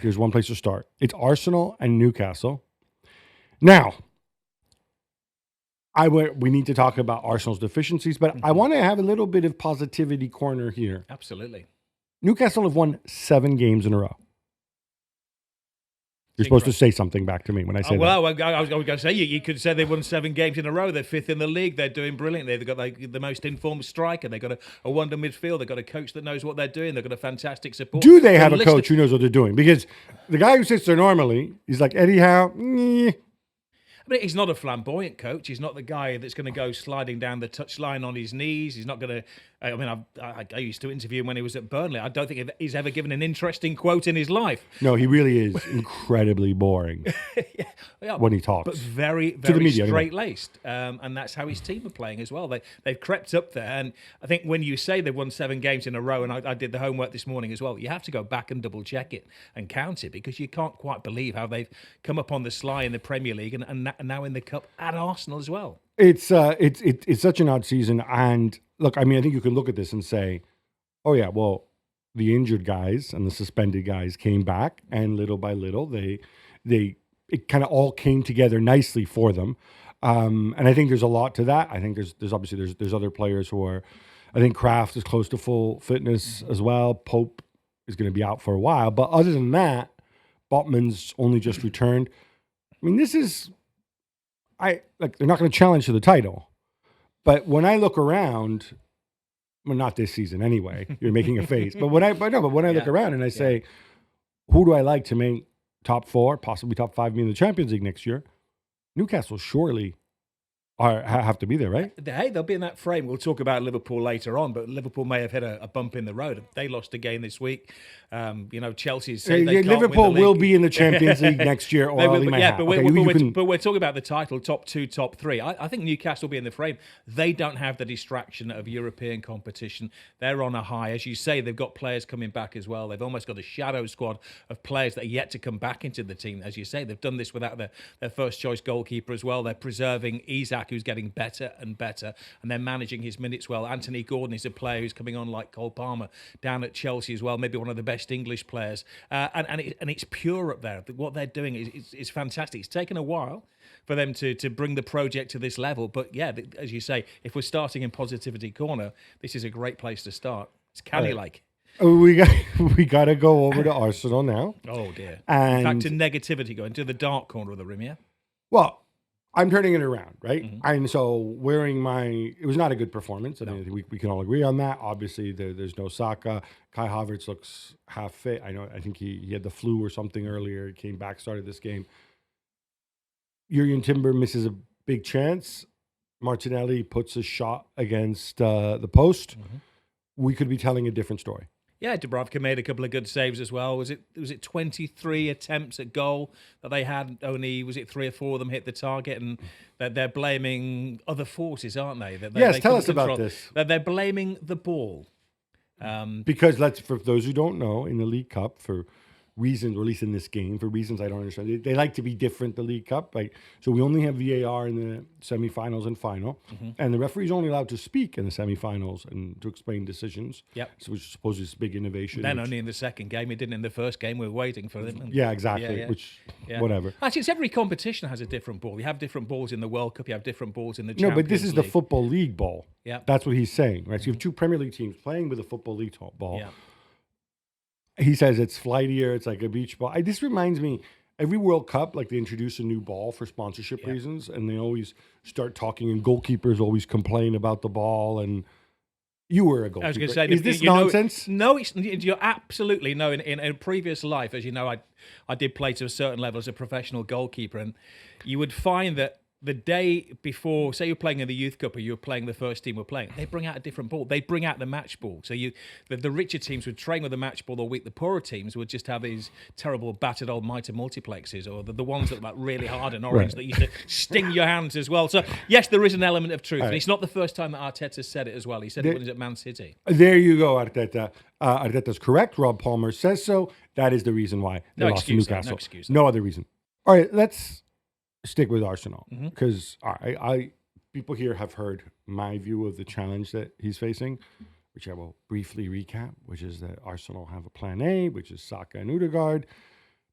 there's one place to start. It's Arsenal and Newcastle. Now, we need to talk about Arsenal's deficiencies, but I want to have a little bit of positivity corner here. Absolutely. Newcastle have won 7 games in a row. You're supposed to say something back to me when I say that. Well, I was going to say, you could say they've won 7 games in a row. They're 5th in the league. They're doing brilliantly. They've got the most informed striker. They've got a wonder midfield. They've got a coach that knows what they're doing. They've got a fantastic support. Do they have a coach who knows what they're doing? Because the guy who sits there normally, he's like, Eddie Howe, I mean, he's not a flamboyant coach. He's not the guy that's going to go sliding down the touchline on his knees. He's not going to. I mean, I used to interview him when he was at Burnley. I don't think he's ever given an interesting quote in his life. No, he really is incredibly boring when he talks. But very, to the very media, straight-laced. And that's how his team are playing as well. They've crept up there. And I think when you say they've won 7 games in a row, and I did the homework this morning as well, you have to go back and double-check it and count it, because you can't quite believe how they've come up on the sly in the Premier League and now in the Cup at Arsenal as well. It's such an odd season. And look, I mean, I think you can look at this and say, oh yeah, well, the injured guys and the suspended guys came back, and little by little, it kind of all came together nicely for them. And I think there's a lot to that. I think there's obviously there's other players who are, I think Kraft is close to full fitness as well. Pope is going to be out for a while, but other than that, Botman's only just returned. I mean, they're not going to challenge to the title. But when I look around, well, not this season anyway. You're making a face. But when I look around and I say, who do I like to make top 4, possibly top 5 in the Champions League next year? Newcastle surely have to be there, right? Hey, they'll be in that frame. We'll talk about Liverpool later on, but Liverpool may have hit a bump in the road. They lost a game this week. Chelsea's saying they can't Liverpool win the will league. be in the Champions League next year, or but we're talking about the title, top 2, top 3. I think Newcastle will be in the frame. They don't have the distraction of European competition. They're on a high. As you say, they've got players coming back as well. They've almost got a shadow squad of players that are yet to come back into the team. As you say, they've done this without their first choice goalkeeper as well. They're preserving Isak, who's getting better and better, and they're managing his minutes well. Anthony Gordon is a player who's coming on like Cole Palmer down at Chelsea as well, maybe one of the best English players. And it's pure up there. What they're doing is fantastic. It's taken a while for them to bring the project to this level, but yeah, as you say, if we're starting in positivity corner, this is a great place to start. It's canny-like. We got to go over to Arsenal now. Oh dear! And back to negativity, going to the dark corner of the room. Yeah. Well, I'm turning it around, right? Mm-hmm. And so it was not a good performance. I mean, we can all agree on that. Obviously, there's no Saka. Kai Havertz looks half fit. I think he had the flu or something earlier. He came back, started this game. Jurgen Timber misses a big chance. Martinelli puts a shot against the post. Mm-hmm. We could be telling a different story. Yeah, Dubravka made a couple of good saves as well. Was it 23 attempts at goal that they had? Only, was it 3 or 4 of them hit the target? And they're blaming other forces, aren't they? Yes, tell us about this. They're blaming the ball. Because for those who don't know, in the League Cup, for reasons, or at least in this game, for reasons I don't understand, they like to be different, the League Cup. So we only have VAR in the semifinals and final, and the referee's only allowed to speak in the semifinals and to explain decisions. Yep. So which I suppose is a big innovation. Then only in the second game. He didn't in the first game. We were waiting for them. Yeah, exactly. Yeah. Whatever. Actually, it's every competition has a different ball. You have different balls in the World Cup. You have different balls in the Champions League. No, but this is League. the Football League ball. Yeah. That's what he's saying, right? So you have 2 Premier League teams playing with a Football League ball. Yeah. He says it's flightier. It's like a beach ball. This reminds me, every World Cup, they introduce a new ball for sponsorship reasons, and they always start talking, and goalkeepers always complain about the ball. And you were a goalkeeper. I was going to say, is this nonsense? No, you're absolutely no. In a previous life, as you know, I did play to a certain level as a professional goalkeeper, and you would find that the day before, say you're playing in the Youth Cup or you're playing the first team were playing, they bring out a different ball. They bring out the match ball. So the richer teams would train with the match ball all week. The poorer teams would just have these terrible battered old mitre multiplexes, or the ones that were really hard and orange that used to sting your hands as well. So yes, there is an element of truth. Right. And it's not the first time that Arteta said it as well. He said it when he was at Man City. There you go, Arteta. Arteta's correct. Rob Palmer says so. That is the reason why they lost to Newcastle. No excuse. No other reason. All right, let's stick with Arsenal, because people here have heard my view of the challenge that he's facing, which I will briefly recap, which is that Arsenal have a plan A, which is Saka and Ødegaard.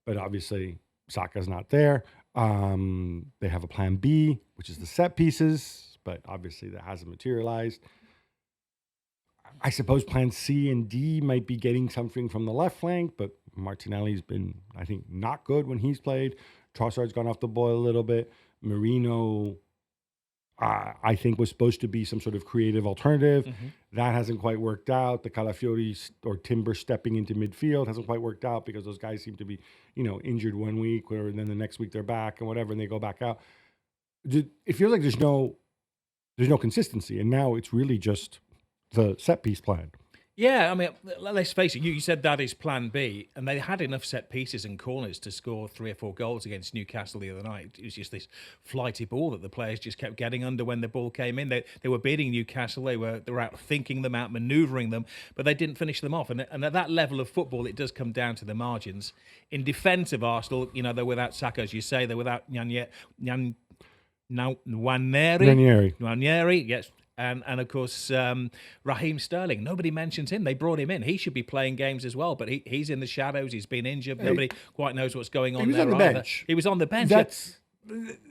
but obviously Saka's not there. They have a plan B, which is the set pieces, but obviously that hasn't materialized. I suppose plan C and D might be getting something from the left flank, but Martinelli's been, I think, not good when he's played. Trossard's gone off the boil a little bit. Merino, I think, was supposed to be some sort of creative alternative. Mm-hmm. That hasn't quite worked out. The Calafiori or Timber stepping into midfield hasn't quite worked out because those guys seem to be, injured one week, or then the next week they're back and whatever, and they go back out. It feels like there's no consistency, and now it's really just the set piece plan. Yeah, I mean, let's face it, you said that is plan B, and they had enough set pieces and corners to score 3 or 4 goals against Newcastle the other night. It was just this flighty ball that the players just kept getting under when the ball came in. They were beating Newcastle, they were out thinking them out, manoeuvring them, but they didn't finish them off. And at that level of football, it does come down to the margins. In defence of Arsenal, they're without Saka, as you say, they're without Nwaneri, yes. And of course, Raheem Sterling. Nobody mentions him. They brought him in. He should be playing games as well, but he's in the shadows. He's been injured. Nobody quite knows what's going on there. He was on the bench. He was on the bench.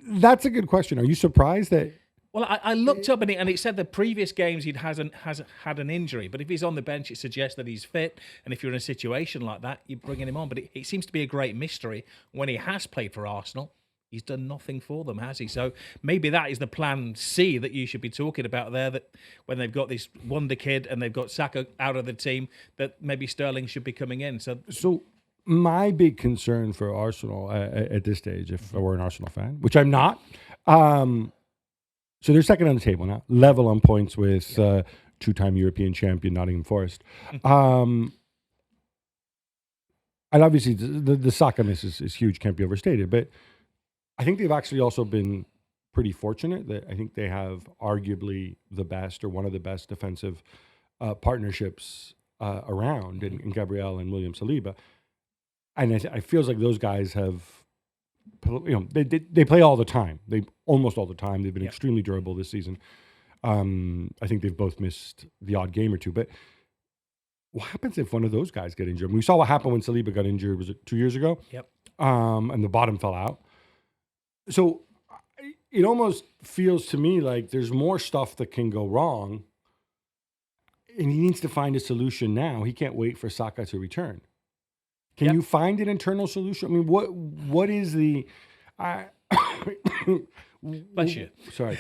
That's a good question. Are you surprised that? Well, I looked up and it said the previous games he hasn't had an injury. But if he's on the bench, it suggests that he's fit. And if you're in a situation like that, you're bringing him on. But it seems to be a great mystery when he has played for Arsenal. He's done nothing for them, has he? So maybe that is the plan C that you should be talking about there, that when they've got this wonder kid and they've got Saka out of the team, that maybe Sterling should be coming in. So my big concern for Arsenal at this stage, if I were an Arsenal fan, which I'm not, so they're second on the table now, level on points with two-time European champion Nottingham Forest. And obviously the Saka miss is huge, can't be overstated, but I think they've actually also been pretty fortunate that I think they have arguably the best or one of the best defensive partnerships around in Gabriel and William Saliba. And it feels like those guys have, they play all the time. Almost all the time. They've been extremely durable this season. I think they've both missed the odd game or two. But what happens if one of those guys get injured? We saw what happened when Saliba got injured. Was it 2 years ago? Yep. And the bottom fell out. So it almost feels to me like there's more stuff that can go wrong, and he needs to find a solution now. He can't wait for Saka to return. Can you find an internal solution? I mean, what is the... Bless you. Sorry.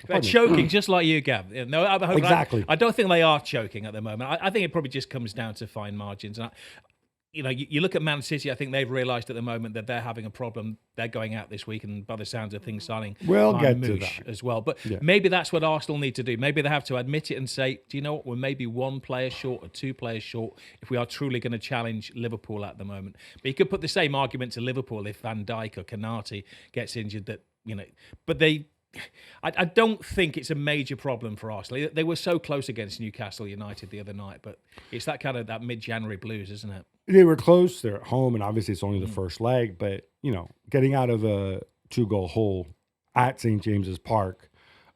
They're choking, just like you, Gab. No, exactly. I don't think they are choking at the moment. I think it probably just comes down to fine margins. And you look at Man City, I think they've realised at the moment that they're having a problem. They're going out this week, and by the sounds of things, signing we'll get to that as well. But maybe that's what Arsenal need to do. Maybe they have to admit it and say, do you know what, we're maybe 1 player short or 2 players short if we are truly going to challenge Liverpool at the moment. But you could put the same argument to Liverpool if Van Dijk or Konate gets injured, but I don't think it's a major problem for Arsenal. They were so close against Newcastle United the other night, but it's that mid-January blues, isn't it? They were close. They're at home, and obviously it's only the first leg. But, getting out of a 2-goal hole at St. James's Park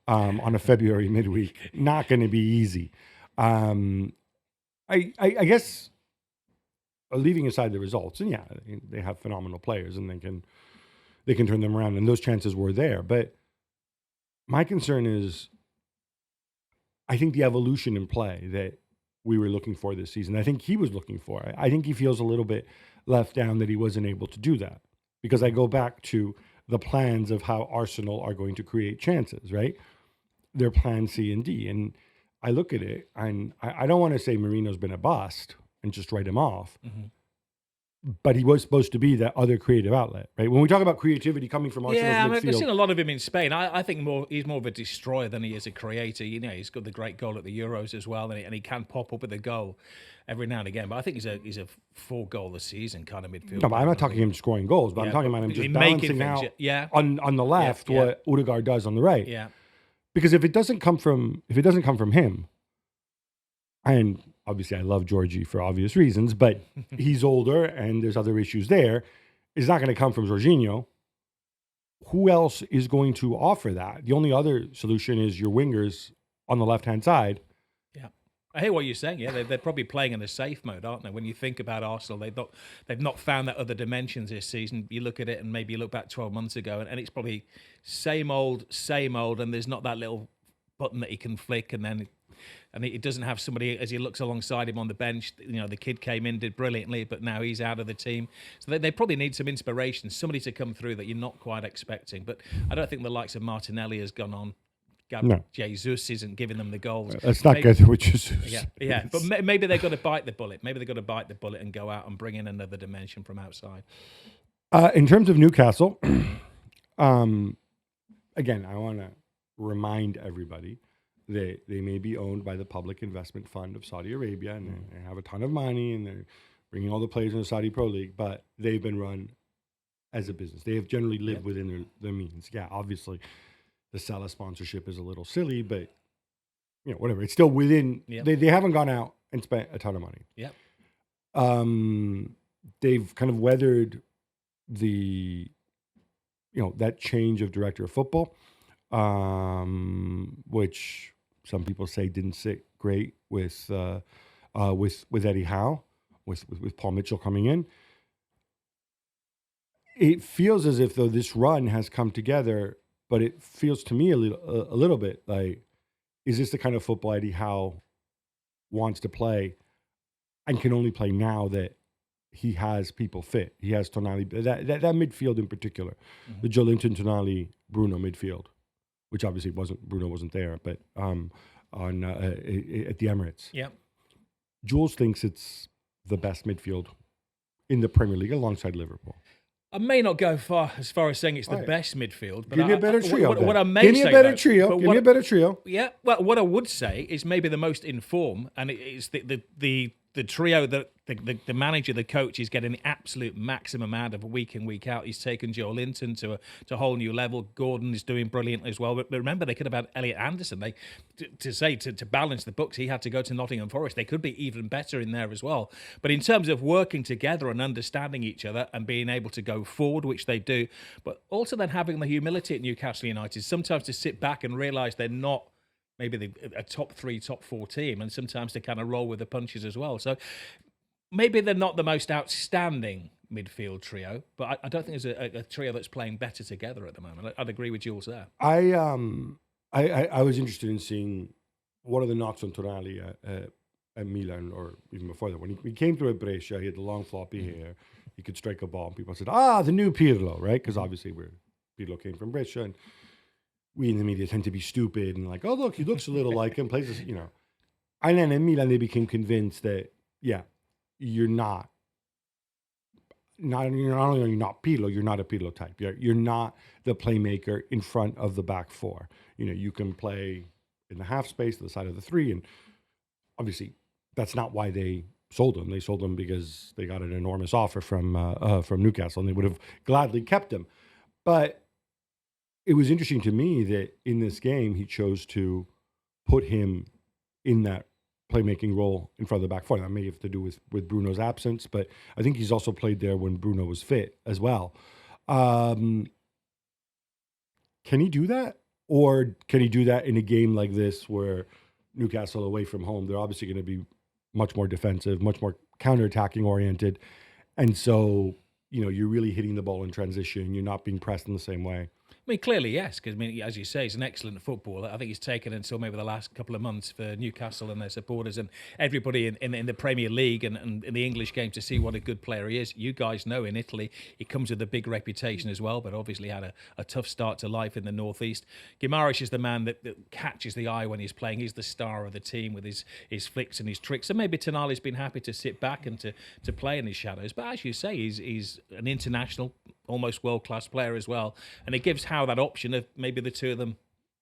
on a February midweek, not going to be easy. I guess, leaving aside the results, and they have phenomenal players, and they can turn them around, and those chances were there. But my concern is, I think the evolution in play that we were looking for this season, I think he was looking for. I think he feels a little bit left down that he wasn't able to do that. Because I go back to the plans of how Arsenal are going to create chances, right? Their plan C and D. And I look at it, and I don't want to say Marino's been a bust and just write him off. Mm-hmm. But he was supposed to be that other creative outlet, right? When we talk about creativity coming from Arsenal's midfield, I've seen a lot of him in Spain. I think he's more of a destroyer than he is a creator. He's got the great goal at the Euros as well, and he can pop up with a goal every now and again. But I think he's a 4-goal a season kind of midfielder. No, but I'm not talking him scoring goals, but I'm talking about him just balancing out on the left what Odegaard does on the right. Yeah, because if it doesn't come from him, and obviously I love Georgie for obvious reasons, but he's older and there's other issues there. It's not going to come from Jorginho. Who else is going to offer that? The only other solution is your wingers on the left-hand side. Yeah. I hear what you're saying. Yeah, they're probably playing in a safe mode, aren't they? When you think about Arsenal, they've not found that other dimensions this season. You look at it, and maybe you look back 12 months ago, and it's probably same old, and there's not that little button that he can flick, and he doesn't have somebody as he looks alongside him on the bench. You know, the kid came in, did brilliantly, but now he's out of the team. So they probably need some inspiration, somebody to come through that you're not quite expecting. But I don't think the likes of Martinelli has gone on. Jesus isn't giving them the goals. Let's not get through with Jesus. Yeah. But maybe they've got to bite the bullet. Maybe they've got to bite the bullet and go out and bring in another dimension from outside. In terms of Newcastle, again, I want to remind everybody that they may be owned by the Public Investment Fund of Saudi Arabia, and they have a ton of money, and they're bringing all the players in the Saudi Pro League, but they've been run as a business. They have generally lived within their means. Yeah, obviously, the Salah sponsorship is a little silly, but whatever. It's still within. Yep. They haven't gone out and spent a ton of money. Yeah. They've kind of weathered the that change of director of football, which some people say didn't sit great with Eddie Howe, with Paul Mitchell coming in. It feels as if though this run has come together. But it feels to me a little bit like, is this the kind of football Eddie Howe wants to play and can only play now that he has people fit? He has Tonali, that midfield in particular, the Joelinton, Tonali, Bruno midfield, which obviously Bruno wasn't there, but at the Emirates. Yeah. Jules thinks it's the best midfield in the Premier League alongside Liverpool. I may not go as far as saying it's the best midfield. But give me a better trio. What I may give me say, a better trio. Give me a better trio. Yeah. Well, what I would say is maybe the most in form, and it's the trio that the manager, the coach is getting the absolute maximum out of week in, week out. He's taken Joelinton to a whole new level. Gordon is doing brilliantly as well. But remember, they could have had Elliot Anderson. To balance the books, he had to go to Nottingham Forest. They could be even better in there as well. But in terms of working together and understanding each other and being able to go forward, which they do, but also then having the humility at Newcastle United sometimes to sit back and realise they're not maybe a top 3, top 4 team, and sometimes to kind of roll with the punches as well. So maybe they're not the most outstanding midfield trio, but I don't think there's a trio that's playing better together at the moment. I'd agree with Jules there. I was interested in seeing what are the knocks on Tonali at Milan, or even before that. When he came through at Brescia, he had the long floppy hair. He could strike a ball. People said, the new Pirlo, right? Because obviously Pirlo came from Brescia, and we in the media tend to be stupid and like, oh, look, he looks a little like him, plays this, And then in Milan, they became convinced that, you're not only are you not Pirlo, you're not a Pirlo type. You're not the playmaker in front of the back four. You can play in the half space to the side of the three, and obviously that's not why they sold him. They sold him because they got an enormous offer from Newcastle, and they would have gladly kept him. But it was interesting to me that in this game, he chose to put him in that playmaking role in front of the back four. That may have to do with Bruno's absence, but I think he's also played there when Bruno was fit as well. Can he do that? Or can he do that in a game like this where Newcastle away from home, they're obviously going to be much more defensive, much more counterattacking oriented. And so, you're really hitting the ball in transition. You're not being pressed in the same way. I mean, clearly, yes, because, as you say, he's an excellent footballer. I think he's taken until maybe the last couple of months for Newcastle and their supporters and everybody in the Premier League and in the English game to see what a good player he is. You guys know in Italy, he comes with a big reputation as well, but obviously had a tough start to life in the Northeast. Guimaraes is the man that catches the eye when he's playing. He's the star of the team with his flicks and his tricks. And maybe Tonali's been happy to sit back and to play in his shadows. But as you say, he's an international, almost world-class player as well. And it gives Howe that option of maybe the two of them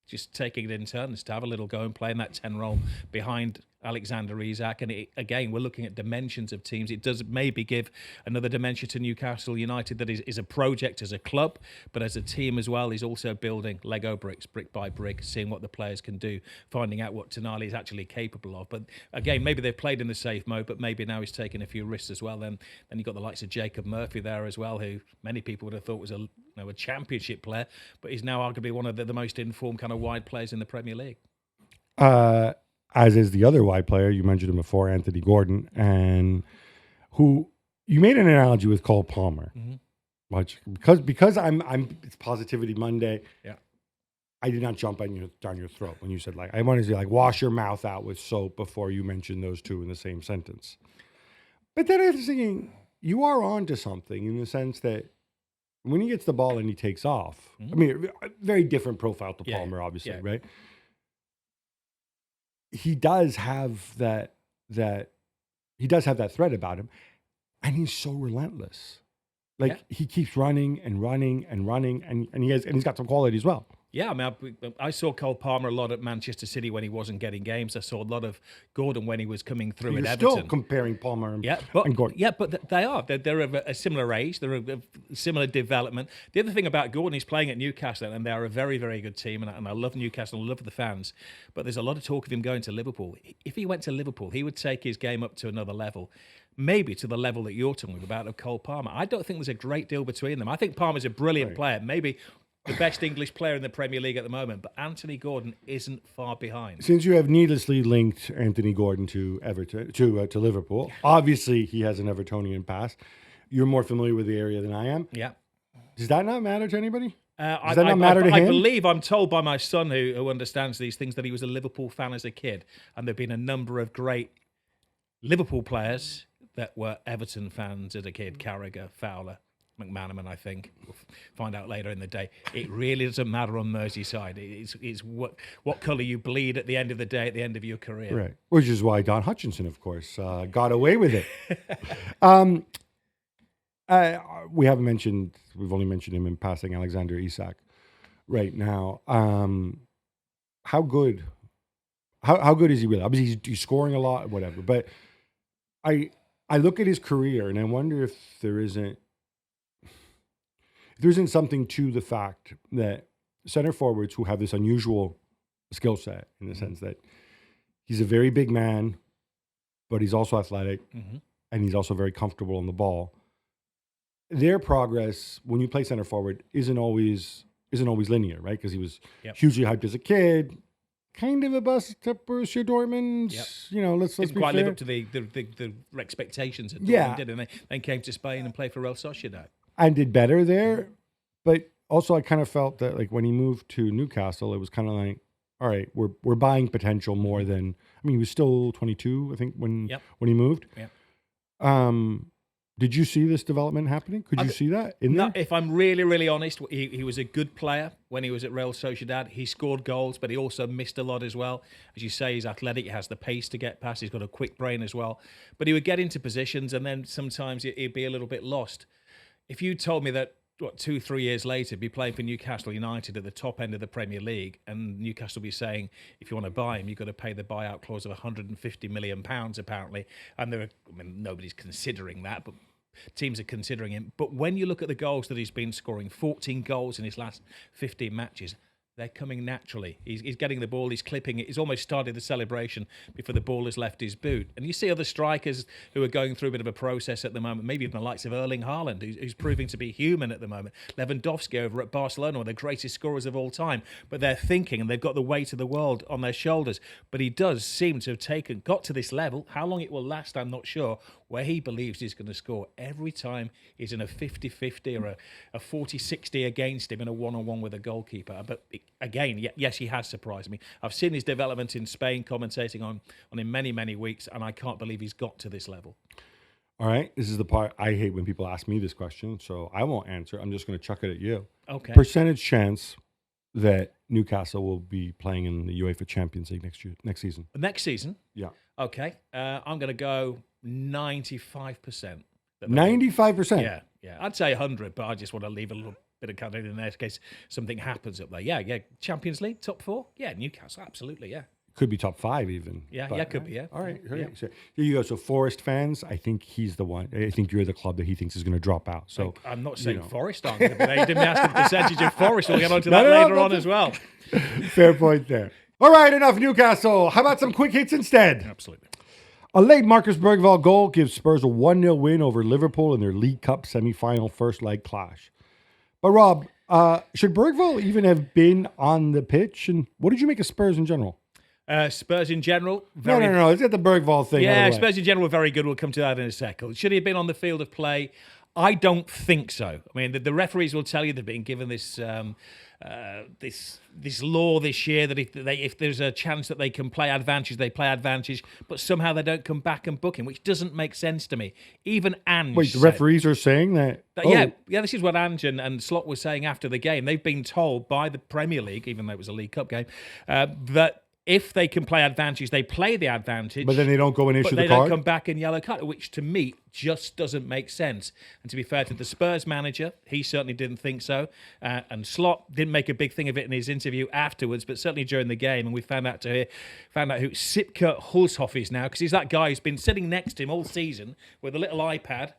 just taking it in turns to have a little go and playing that 10 role behind Alexander Isak. And again, we're looking at dimensions of teams. It does maybe give another dimension to Newcastle United that is a project as a club, but as a team as well. He's also building Lego bricks, brick by brick, seeing what the players can do, finding out what Tonali is actually capable of. But again, maybe they've played in the safe mode, but maybe now he's taking a few risks as well. Then you've got the likes of Jacob Murphy there as well, who many people would have thought was a championship player, but he's now arguably one of the most informed kind of wide players in the Premier League. as is the other wide player. You mentioned him before, Anthony Gordon, and who you made an analogy with Cole Palmer. Which, because I'm it's Positivity Monday. Yeah. I did not jump down your throat when you said, like, I wanted to say, like, wash your mouth out with soap before you mentioned those two in the same sentence. But then I was thinking, you are on to something in the sense that when he gets the ball and he takes off, I mean, a very different profile to Palmer, obviously, right? He does have that threat about him, and he's so relentless. Like, he keeps running and running and running, and he's got some quality as well. Yeah, I mean, I saw Cole Palmer a lot at Manchester City when he wasn't getting games. I saw a lot of Gordon when he was coming through at Everton. Still comparing Palmer and Gordon. Yeah, but they are. They're of a similar age. They're of a similar development. The other thing about Gordon, he's playing at Newcastle, and they are a very, very good team, and I love Newcastle, I love the fans. But there's a lot of talk of him going to Liverpool. If he went to Liverpool, he would take his game up to another level. Maybe to the level that you're talking about of Cole Palmer. I don't think there's a great deal between them. I think Palmer's a brilliant player. Maybe the best English player in the Premier League at the moment, but Anthony Gordon isn't far behind. Since you have needlessly linked Anthony Gordon to Everton, to Liverpool, obviously he has an Evertonian past. You're more familiar with the area than I am. Yeah. Does that not matter to anybody? Does that not matter to him? I believe, I'm told by my son who understands these things, that he was a Liverpool fan as a kid, and there've been a number of great Liverpool players that were Everton fans as a kid. Carragher, Fowler, McManaman, I think. We'll find out later in the day. It really doesn't matter on Merseyside. It's what colour you bleed at the end of the day, at the end of your career. Right. Which is why Don Hutchinson, of course, got away with it. We haven't mentioned, we've only mentioned him in passing, Alexander Isak right now. How good is he really? Obviously, he's scoring a lot, whatever. But I look at his career and I wonder if there isn't something to the fact that center forwards who have this unusual skill set, in the sense that he's a very big man, but he's also athletic, and he's also very comfortable on the ball. Their progress when you play center forward isn't always linear, right? Because he was hugely hyped as a kid. Kind of a bust at Borussia Dortmund. You know, let's be quite fair. live up to the expectations at Dortmund, did, and then came to Spain and played for Real Sociedad. And did better there. But also I kind of felt that, like, when he moved to Newcastle, it was kind of like, all right, we're buying potential more than, I mean, he was still 22, I think, when he moved. Did you see this development happening? Could you see that in there? If I'm really, really honest, he was a good player when he was at Real Sociedad. He scored goals, but he also missed a lot as well. As you say, he's athletic. He has the pace to get past. He's got a quick brain as well. But he would get into positions, and then sometimes he'd be a little bit lost. If you told me that, 2-3 years later, be playing for Newcastle United at the top end of the Premier League, and Newcastle be saying, if you want to buy him, you've got to pay the buyout clause of £150 million, apparently. And nobody's considering that, but teams are considering him. But when you look at the goals that he's been scoring, 14 goals in his last 15 matches, they're coming naturally. He's getting the ball, he's clipping it. He's almost started the celebration before the ball has left his boot. And you see other strikers who are going through a bit of a process at the moment, maybe even the likes of Erling Haaland, who's proving to be human at the moment. Lewandowski over at Barcelona, one of the greatest scorers of all time. But they're thinking, and they've got the weight of the world on their shoulders. But he does seem to have got to this level. How long it will last, I'm not sure, where he believes he's going to score every time he's in a 50-50 or a 40-60 against him in a one-on-one with a goalkeeper. But again, yes, he has surprised me. I've seen his development in Spain, commentating on him many, many weeks, and I can't believe he's got to this level. All right, this is the part I hate when people ask me this question, so I won't answer. I'm just going to chuck it at you. Okay. Percentage chance that Newcastle will be playing in the UEFA Champions League next season? Next season? Yeah. Okay. I'm going to go 95%. 95%? Yeah. I'd say 100, but I just want to leave a little bit of candidate in there in case something happens up there. Yeah. Champions League, top 4? Yeah, Newcastle, absolutely, yeah. Could be top 5 even. Yeah, could be, yeah. All right. Yeah. So here you go. So Forest fans, I think he's the one. I think you're the club that he thinks is going to drop out. So I'm not saying Forest aren't going to be there. You didn't ask the percentage of Forest. We'll get on to that later on as well. Fair point there. All right, enough Newcastle. How about some quick hits instead? Absolutely. A late Marcus Bergvall goal gives Spurs a 1-0 win over Liverpool in their League Cup semi-final first leg clash. But Rob, should Bergvall even have been on the pitch? And what did you make of Spurs in general? Spurs in general, No. It's at the Bergvall thing. Yeah, Spurs in general, very good. We'll come to that in a second. Should he have been on the field of play? I don't think so. I mean, the referees will tell you they've been given this this law this year that if there's a chance that they can play advantage, they play advantage, but somehow they don't come back and book him, which doesn't make sense to me. Even Ange. Wait, the referees are saying that? Yeah, this is what Ange and Slot were saying after the game. They've been told by the Premier League, even though it was a League Cup game, that if they can play advantage, they play the advantage. But then they don't go and issue the card? They don't come back and yellow card, which to me just doesn't make sense. And to be fair to the Spurs manager, he certainly didn't think so. And Slot didn't make a big thing of it in his interview afterwards, but certainly during the game. And we found out who Sipke Hulshoff is now, because he's that guy who's been sitting next to him all season with a little iPad.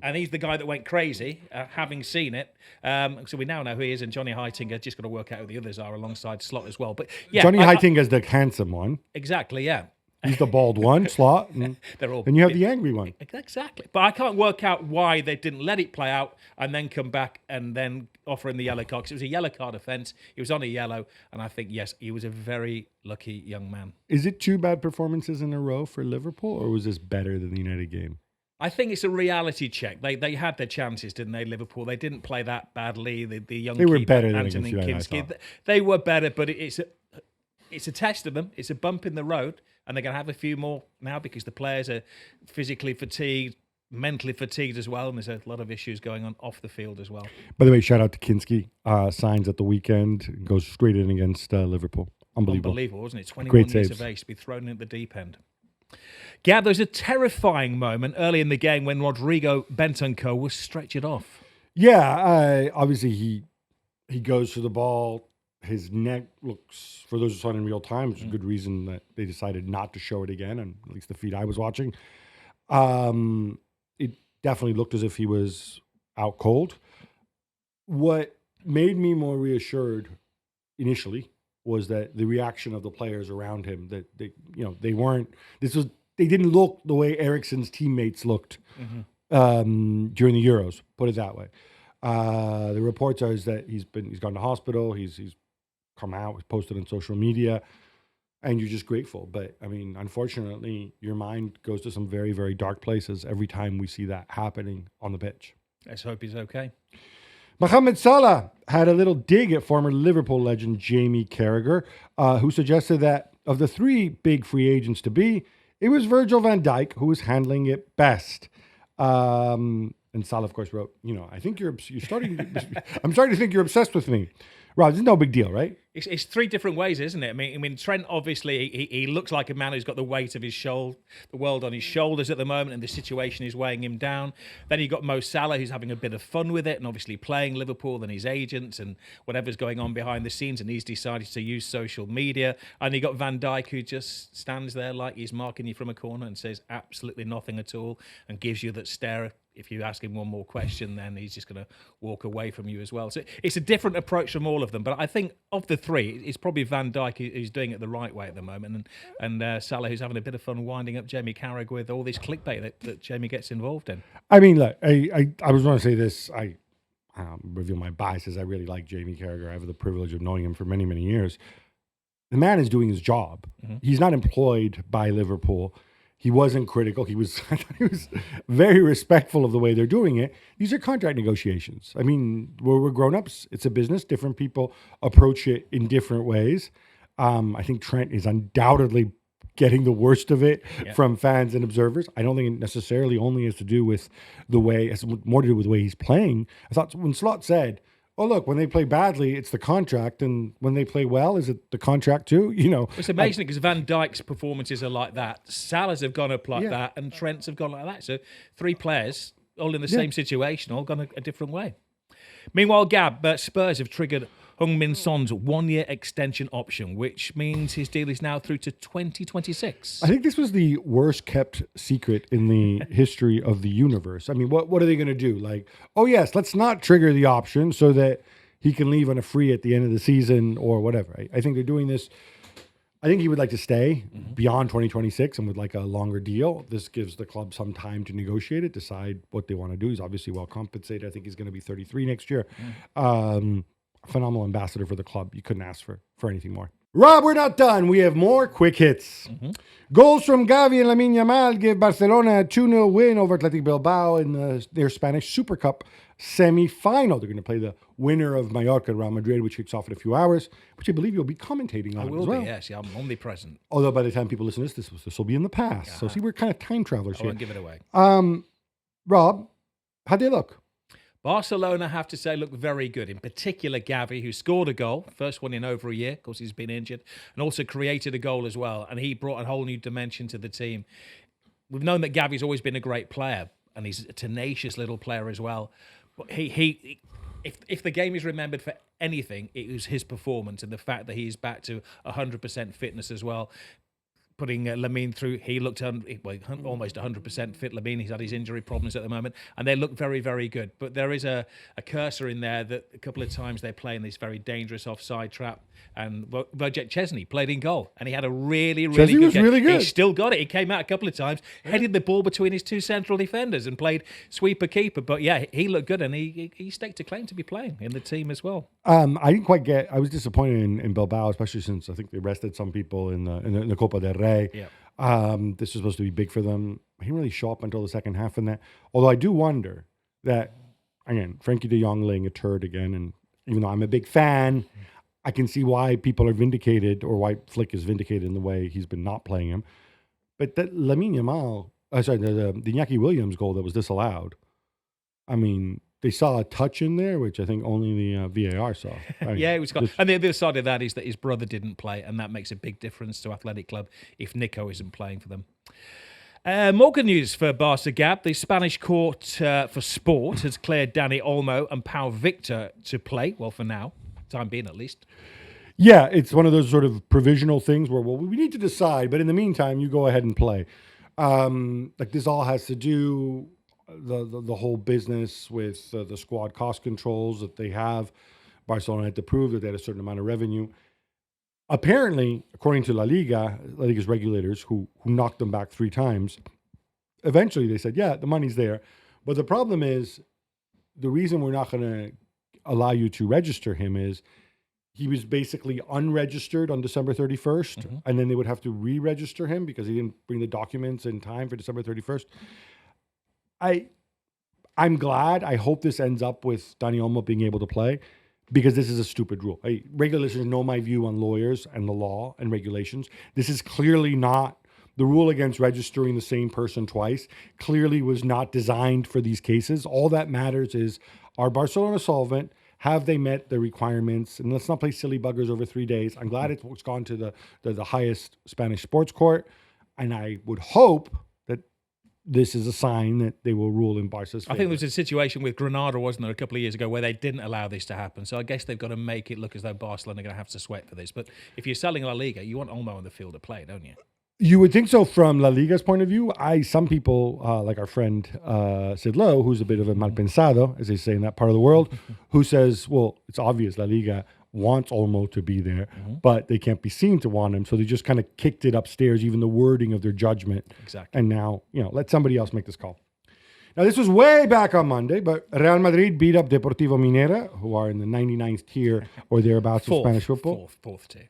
And he's the guy that went crazy, having seen it. So we now know who he is. And Johnny Heitinga, just got to work out who the others are alongside Slot as well. But yeah, Johnny Heitinga is the handsome one. Exactly, yeah. He's the bald one, Slot. And they're all. And you have the angry one. Exactly. But I can't work out why they didn't let it play out and then come back and then offer him the yellow card. Because it was a yellow card offence. He was on a yellow. And I think, yes, he was a very lucky young man. Is it 2 bad performances in a row for Liverpool, or was this better than the United game? I think it's a reality check. They had their chances, didn't they, Liverpool? They didn't play that badly. The young they were keeper, better than Anthony Kinski. They were better, but it's a test of them. It's a bump in the road, and they're going to have a few more now because the players are physically fatigued, mentally fatigued as well, and there's a lot of issues going on off the field as well. By the way, shout out to Kinski. Signs at the weekend, goes straight in against Liverpool. Unbelievable, wasn't it? 21 years of age to be thrown in at the deep end. Gab, there's a terrifying moment early in the game when Rodrigo Bentancur was stretchered off. Yeah, obviously he goes for the ball. His neck looks, for those who saw it in real time, which is a good reason that they decided not to show it again, and at least the feed I was watching. It definitely looked as if he was out cold. What made me more reassured initially was that the reaction of the players around him, that they didn't look the way Eriksen's teammates looked during the Euros. Put it that way. The reports are that he's gone to hospital. He's come out. He's posted on social media, and you're just grateful. But I mean, unfortunately, your mind goes to some very, very dark places every time we see that happening on the pitch. Let's hope he's okay. Mohamed Salah had a little dig at former Liverpool legend Jamie Carragher, who suggested that of the 3 big free agents to be, it was Virgil van Dijk who was handling it best. And Salah, of course, wrote, I think you're starting. I'm starting to think you're obsessed with me. Rob, it's no big deal, right? It's 3 different ways, isn't it? I mean, Trent obviously he looks like a man who's got the weight of the world on his shoulders at the moment, and the situation is weighing him down. Then you got Mo Salah, who's having a bit of fun with it, and obviously playing Liverpool and his agents and whatever's going on behind the scenes, and he's decided to use social media. And you got Van Dijk, who just stands there like he's marking you from a corner and says absolutely nothing at all, and gives you that stare. If you ask him one more question, then he's just going to walk away from you as well. So it's a different approach from all of them. But I think of the 3, it's probably Van Dijk who's doing it the right way at the moment, and Salah who's having a bit of fun winding up Jamie Carragher with all this clickbait that Jamie gets involved in. I mean, look, I was going to say this. I reveal my biases. I really like Jamie Carragher. I have the privilege of knowing him for many, many years. The man is doing his job. He's not employed by Liverpool. He wasn't critical. He was very respectful of the way they're doing it. These are contract negotiations. I mean, we're grown-ups. It's a business. Different people approach it in different ways. I think Trent is undoubtedly getting the worst of it from fans and observers. I don't think it necessarily only has to do with the way, it's more to do with the way he's playing. I thought when Slot said, oh, look, when they play badly, it's the contract. And when they play well, is it the contract too? It's amazing because Van Dijk's performances are like that. Salah's have gone up like that, and Trent's have gone like that. So 3 players, all in the same situation, all gone a different way. Meanwhile, Gab, Spurs have triggered Heung-min Son's 1-year extension option, which means his deal is now through to 2026. I think this was the worst kept secret in the history of the universe. I mean, what are they going to do? Like, oh yes, let's not trigger the option so that he can leave on a free at the end of the season or whatever. I think they're doing this. I think he would like to stay beyond 2026 and would like a longer deal. This gives the club some time to negotiate it, decide what they want to do. He's obviously well compensated. I think he's going to be 33 next year. Phenomenal ambassador for the club. You couldn't ask for anything more. Rob, we're not done. We have more quick hits. Goals from Gavi and Lamine Yamal give Barcelona a 2-0 win over Athletic Bilbao in their Spanish Super Cup semi-final. They're going to play the winner of Mallorca Real Madrid, which kicks off in a few hours, which I believe you'll be commentating on I will as well. be, yes. Yeah, I'm omnipresent. Although by the time people listen to this will be in the past. So see, we're kind of time travelers I here. won't give it away. Rob, how'd they look? Barcelona, I have to say, looked very good. In particular, Gavi, who scored a goal, first one in over a year. Of course, he's been injured, and also created a goal as well. And he brought a whole new dimension to the team. We've known that Gavi's always been a great player, and he's a tenacious little player as well. But if the game is remembered for anything, it was his performance and the fact that he's back to 100% fitness as well. Putting Lamine through, he looked almost 100% fit. Lamine, he's had his injury problems at the moment, and they look very, very good. But there is a cursor in there that a couple of times they play in this very dangerous offside trap. And Wojciech Szczesny played in goal, and he had a really, really good game. Really good. He still got it. He came out a couple of times, headed the ball between his two central defenders, and played sweeper-keeper. But yeah, he looked good, and he staked a claim to be playing in the team as well. I didn't quite get. I was disappointed in Bilbao, especially since I think they rested some people in the Copa del Rey. Yeah. This was supposed to be big for them. He didn't really show up until the second half in that. Although I do wonder that, again, Frankie de Jong laying a turd again, and even though I'm a big fan, I can see why people are vindicated, or why Flick is vindicated in the way he's been not playing him. But that Lamine Yamal, the Iñaki Williams goal that was disallowed, I mean, they saw a touch in there, which I think only the VAR saw. Yeah, it was. And the other side of that is that his brother didn't play, and that makes a big difference to Athletic Club if Nico isn't playing for them. More good news for Barca, Gab. The Spanish Court for Sport has cleared Dani Olmo and Pau Victor to play. Well, for now, time being at least. Yeah, it's one of those sort of provisional things where, well, we need to decide, but in the meantime, you go ahead and play. Like this all has to do the whole business with the squad cost controls that they have. Barcelona had to prove that they had a certain amount of revenue. Apparently, according to La Liga's regulators, who knocked them back 3 times, eventually they said, yeah, the money's there. But the problem is, the reason we're not going to allow you to register him is he was basically unregistered on December 31st, and then they would have to re-register him because he didn't bring the documents in time for December 31st. I'm glad. I hope this ends up with Dani Olmo being able to play, because this is a stupid rule. Regulators know my view on lawyers and the law and regulations. This is clearly not the rule against registering the same person twice. Clearly was not designed for these cases. All that matters is, are Barcelona solvent? Have they met the requirements? And let's not play silly buggers over 3 days. I'm glad it's gone to the highest Spanish sports court, and I would hope that this is a sign that they will rule in Barca's favor. I think there was a situation with Granada, wasn't there, a couple of years ago, where they didn't allow this to happen. So I guess they've got to make it look as though Barcelona are going to have to sweat for this. But if you're selling La Liga, you want Olmo on the field to play, don't you? You would think so from La Liga's point of view. Some people, like our friend Sid Lowe, who's a bit of a mal pensado, as they say in that part of the world, who says, well, it's obvious La Liga wants Olmo to be there, but they can't be seen to want him. So they just kind of kicked it upstairs, even the wording of their judgment. Exactly. And now, let somebody else make this call. Now, this was way back on Monday, but Real Madrid beat up Deportivo Minera, who are in the 99th tier or thereabouts of Spanish football. Fourth tier.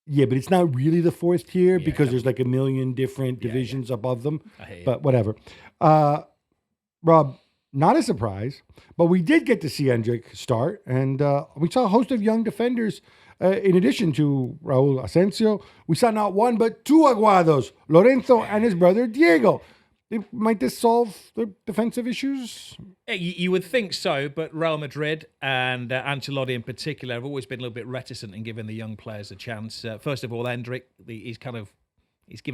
Yeah, but it's not really the 4th tier because there's like a million different divisions above them. But whatever. Rob, not a surprise, but we did get to see Endrick start, and we saw a host of young defenders. In addition to Raul Asensio, we saw not one but 2 Aguados, Lorenzo and his brother Diego. Might this solve the defensive issues? You would think so, but Real Madrid and Ancelotti in particular have always been a little bit reticent in giving the young players a chance. First of all, Endrick, he's given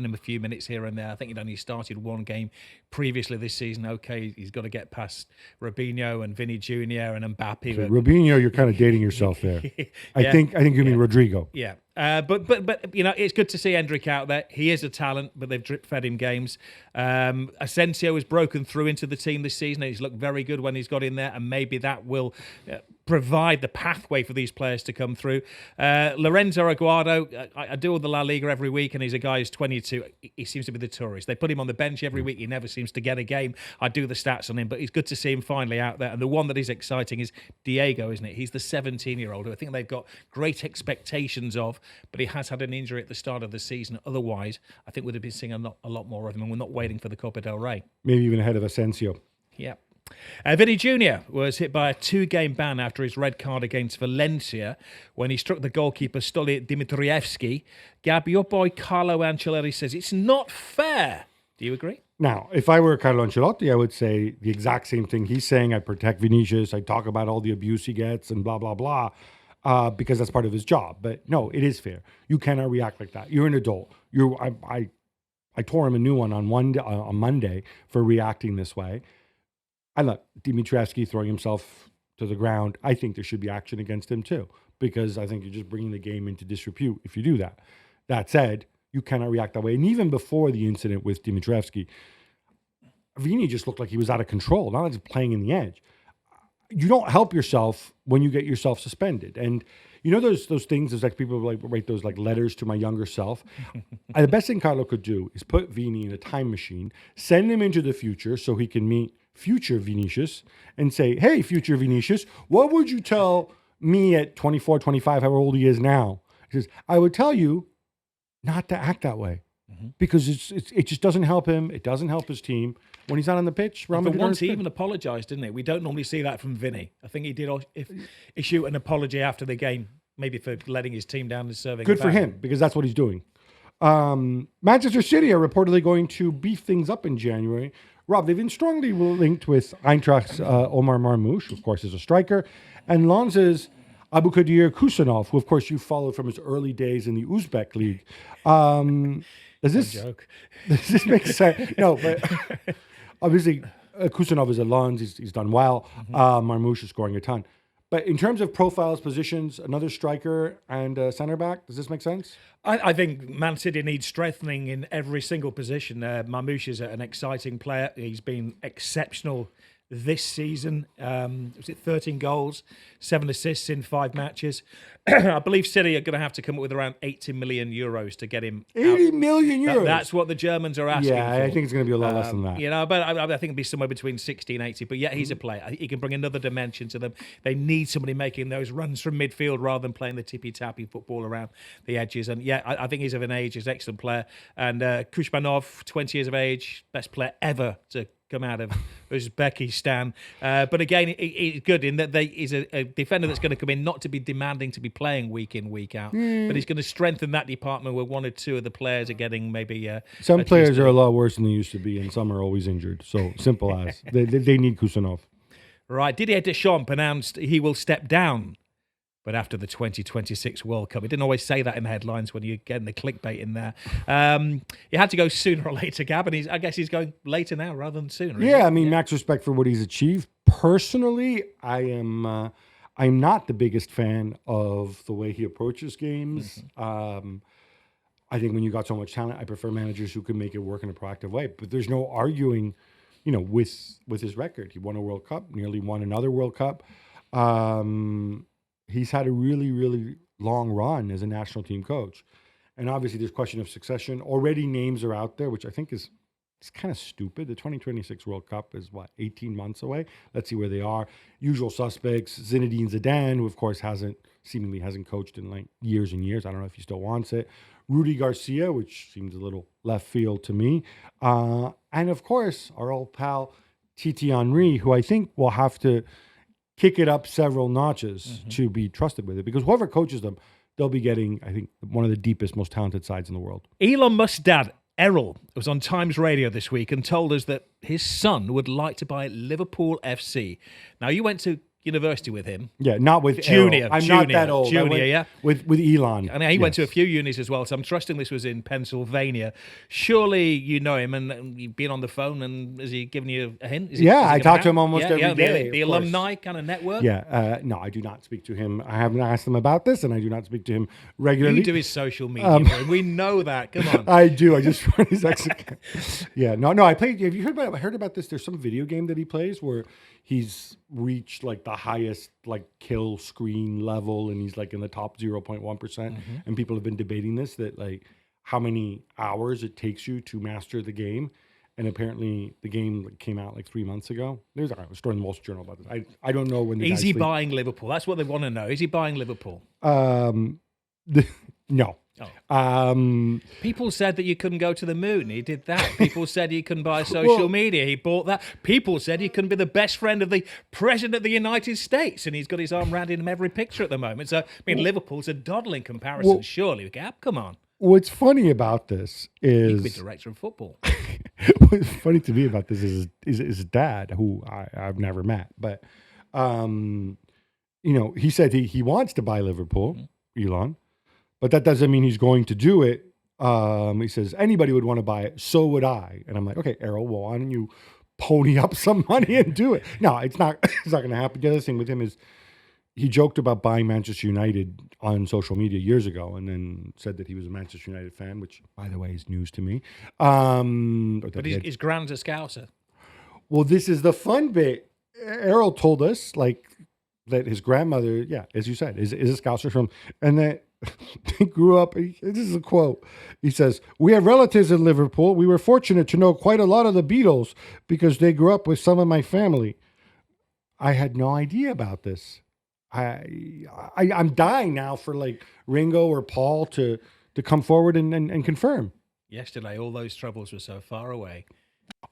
him a few minutes here and there. I think he'd only started 1 game previously this season. Okay, he's got to get past Robinho and Vinny Jr. and Mbappe. So Robinho, you're kind of dating yourself there. I think you mean Rodrigo. Yeah. But it's good to see Endrick out there. He is a talent, but they've drip-fed him games. Asensio has broken through into the team this season. He's looked very good when he's got in there, and maybe that will provide the pathway for these players to come through. Lorenzo Aguado, I do all the La Liga every week, and he's a guy who's 22. He seems to be the tourist. They put him on the bench every week. He never seems to get a game. I do the stats on him, but it's good to see him finally out there. And the one that is exciting is Diego, isn't it? He's the 17-year-old who I think they've got great expectations of, but he has had an injury at the start of the season. Otherwise, I think we'd have been seeing a lot more of him, and we're not waiting for the Copa del Rey. Maybe even ahead of Asensio. Yeah. Vinny Jr. was hit by a 2-game ban after his red card against Valencia when he struck the goalkeeper Stoli Dimitrievski. Gab, your boy Carlo Ancelotti says it's not fair. Do you agree? Now, if I were Carlo Ancelotti, I would say the exact same thing he's saying. I protect Vinicius. I talk about all the abuse he gets and blah, blah, blah, because that's part of his job. But no, it is fair. You cannot react like that. You're an adult. I tore him a new one on Monday for reacting this way. And look, Dimitrievski throwing himself to the ground, I think there should be action against him too, because I think you're just bringing the game into disrepute if you do that. That said, you cannot react that way. And even before the incident with Dimitrievski, Vini just looked like he was out of control, not just playing in the edge. You don't help yourself when you get yourself suspended. And you know those things, there's like people like write those like letters to my younger self. The best thing Carlo could do is put Vini in a time machine, send him into the future so he can meet future Vinicius and say, hey, future Vinicius, what would you tell me at 24, 25, however old he is now? He says, I would tell you not to act that way because it just doesn't help him. It doesn't help his team. When he's not on the pitch, for once he even apologised, didn't he? We don't normally see that from Vinny. I think he did issue an apology after the game, maybe for letting his team down and serving. Good for him, because that's what he's doing. Manchester City are reportedly going to beef things up in January. Rob, they've been strongly linked with Eintracht's Omar Marmoush, who of course is a striker, and Lens's Aboukadir Kusanov, who of course you followed from his early days in the Uzbek league. Does this make sense? No, but obviously Kusanov is a Lens. He's done well. Marmoush is scoring a ton. But in terms of profiles, positions, another striker and centre back, does this make sense? I think Man City needs strengthening in every single position. Marmoush is an exciting player. He's been exceptional this season. Was it 13 goals, 7 assists in 5 matches? I believe City are going to have to come up with around 80 million euros to get him. 80 million euros? That's what the Germans are asking for. I think it's going to be a lot less than that. You know, but I think it'll be somewhere between 60 and 80. But yeah, he's a player. He can bring another dimension to them. They need somebody making those runs from midfield rather than playing the tippy-tappy football around the edges. And yeah, I think he's of an age. He's an excellent player. And Kushmanov, 20 years of age, best player ever to come out of Uzbekistan. But again, he's good in that he's a defender that's going to come in not to be demanding to be playing week in, week out, but he's going to strengthen that department where 1 or 2 of the players are getting maybe... some players are a lot worse than they used to be, and some are always injured. So simple as. They need Kusanov. Right. Didier Deschamps announced he will step down. But after the 2026 World Cup, he didn't always say that in the headlines when you're getting the clickbait in there. He had to go sooner or later, Gab, and I guess he's going later now rather than sooner. Yeah, I mean, max respect for what he's achieved. Personally, I'm not the biggest fan of the way he approaches games. I think when you got so much talent, I prefer managers who can make it work in a proactive way. But there's no arguing, with his record. He won a World Cup, nearly won another World Cup. He's had a really, really long run as a national team coach. And obviously there's question of succession. Already names are out there, which I think is kind of stupid. The 2026 World Cup is, 18 months away? Let's see where they are. Usual suspects, Zinedine Zidane, who of course seemingly hasn't coached in like years and years. I don't know if he still wants it. Rudy Garcia, which seems a little left field to me. And of course, our old pal Titi Henry, who I think will have to kick it up several notches to be trusted with it, because whoever coaches them, they'll be getting, I think, one of the deepest, most talented sides in the world. Elon Musk's dad, Errol, was on Times Radio this week and told us that his son would like to buy Liverpool FC. Now, you went to university with him. Yeah, not with Junior. I'm not that old. Junior, yeah. With Elon. And he went to a few unis as well, so I'm trusting this was in Pennsylvania. Surely you know him, and you've been on the phone, and has he given you a hint? I talk to him almost every day. The alumni kind of network? Yeah. No, I do not speak to him. I haven't asked him about this, and I do not speak to him regularly. You do his social media, we know that. Come on. I do. I just run his account. Yeah. No, I played. Have you heard about this? There's some video game that he plays where he's reached like the the highest like kill screen level, and he's like in the top 0.1%. And people have been debating this, that like how many hours it takes you to master the game. And apparently the game came out like 3 months ago. There's a story in the Wall Street Journal about this. I don't know when the Is he buying Liverpool? That's what they want to know. Is he buying Liverpool? No. Oh. People said that you couldn't go to the moon. He did that. People said he couldn't buy social media. He bought that. People said he couldn't be the best friend of the President of the United States, and he's got his arm around him every picture at the moment. So, I mean, Liverpool's a doddle in comparison, surely. Gab, come on. What's funny about this is... He could be director of football. What's funny to me about this is his dad, who I've never met. But, he said he wants to buy Liverpool, Elon. But that doesn't mean he's going to do it. He says, anybody would want to buy it. So would I. And I'm like, okay, Errol, well, why don't you pony up some money and do it? No, it's not going to happen. The other thing with him is he joked about buying Manchester United on social media years ago, and then said that he was a Manchester United fan, which, by the way, is news to me. But his grand's a Scouser. Well, this is the fun bit. Errol told us, like, that his grandmother, yeah, as you said, is a Scouser from, and that they grew up. This is a quote. He says, "We have relatives in Liverpool. We were fortunate to know quite a lot of the Beatles because they grew up with some of my family." I had no idea about this. I'm dying now for like Ringo or Paul to come forward and confirm. Yesterday, all those troubles were so far away.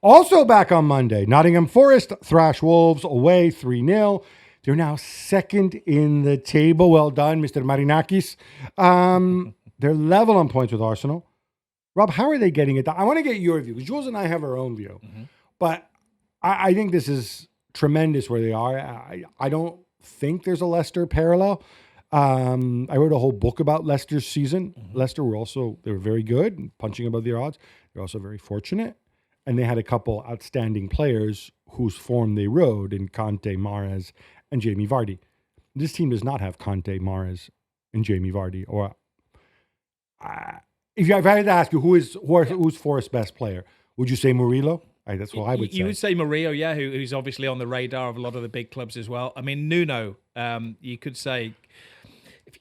Also back on Monday, Nottingham Forest thrash Wolves away 3-0. They're now second in the table. Well done, Mr. Marinakis. They're level on points with Arsenal. Rob, how are they getting it done? I want to get your view, because Jules and I have our own view. But I think this is tremendous where they are. I don't think there's a Leicester parallel. I wrote a whole book about Leicester's season. Leicester they were very good, punching above their odds. They're also very fortunate. And they had a couple outstanding players whose form they rode in Conte, Mahrez, and Jamie Vardy. This team does not have Conte, Mahrez, and Jamie Vardy. Or if I had to ask you who's Forest's best player, would you say Murillo? That's what I would say. You would say Murillo, yeah, who's obviously on the radar of a lot of the big clubs as well. I mean, Nuno, you could say,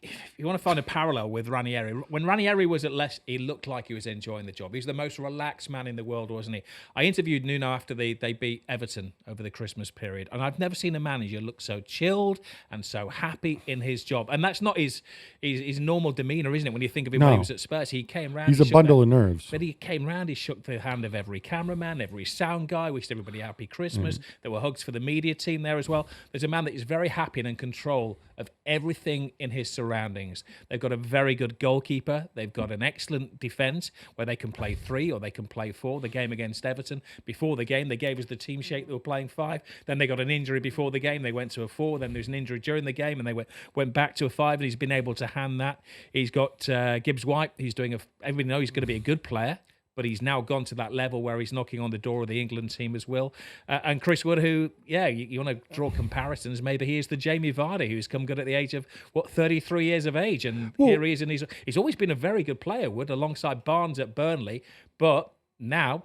if you want to find a parallel with Ranieri, when Ranieri was at Leicester, he looked like he was enjoying the job. He's the most relaxed man in the world, wasn't he? I interviewed Nuno after they beat Everton over the Christmas period, and I've never seen a manager look so chilled and so happy in his job. And that's not his normal demeanour, isn't it? When you think of him when he was at Spurs, he came round. He's a bundle of nerves. But he came round, he shook the hand of every cameraman, every sound guy, wished everybody happy Christmas. There were hugs for the media team there as well. There's a man that is very happy and in control of everything in his surroundings. They've got a very good goalkeeper. They've got an excellent defence where they can play 3 or they can play 4. The game against Everton, before the game, they gave us the team sheet. They were playing 5. Then they got an injury before the game. They went to a 4. Then there was an injury during the game, and they went back to a 5. And he's been able to hand that. He's got Gibbs White. He's doing everybody knows he's going to be a good player, but he's now gone to that level where he's knocking on the door of the England team as well. And Chris Wood, who, you want to draw comparisons, maybe he is the Jamie Vardy who's come good at the age of, 33 years of age. And here he is, and he's always been a very good player, Wood, alongside Barnes at Burnley. But now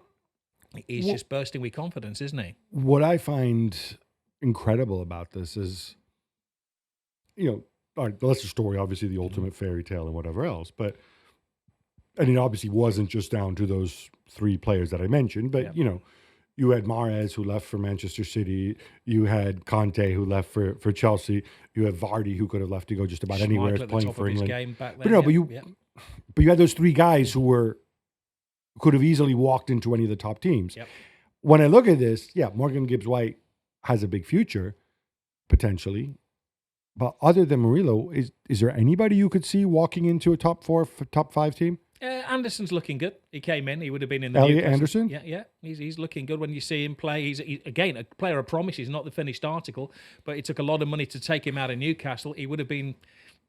he's just bursting with confidence, isn't he? What I find incredible about this is, all right, the Leicester story, obviously the ultimate fairy tale and whatever else, but and it obviously wasn't just down to those 3 players that I mentioned, but, you had Mahrez, who left for Manchester City. You had Conte, who left for Chelsea. You have Vardy, who could have left to go just about anywhere as playing for England. But you had those 3 guys who could have easily walked into any of the top teams. Yep. When I look at this, Morgan Gibbs-White has a big future, potentially. But other than Murillo, is there anybody you could see walking into a top 4, top 5 team? Anderson's looking good. He came in. He would have been in the Elliot Newcastle. Anderson? Yeah. He's looking good when you see him play. He's again, a player of promise. He's not the finished article, but it took a lot of money to take him out of Newcastle. He would have been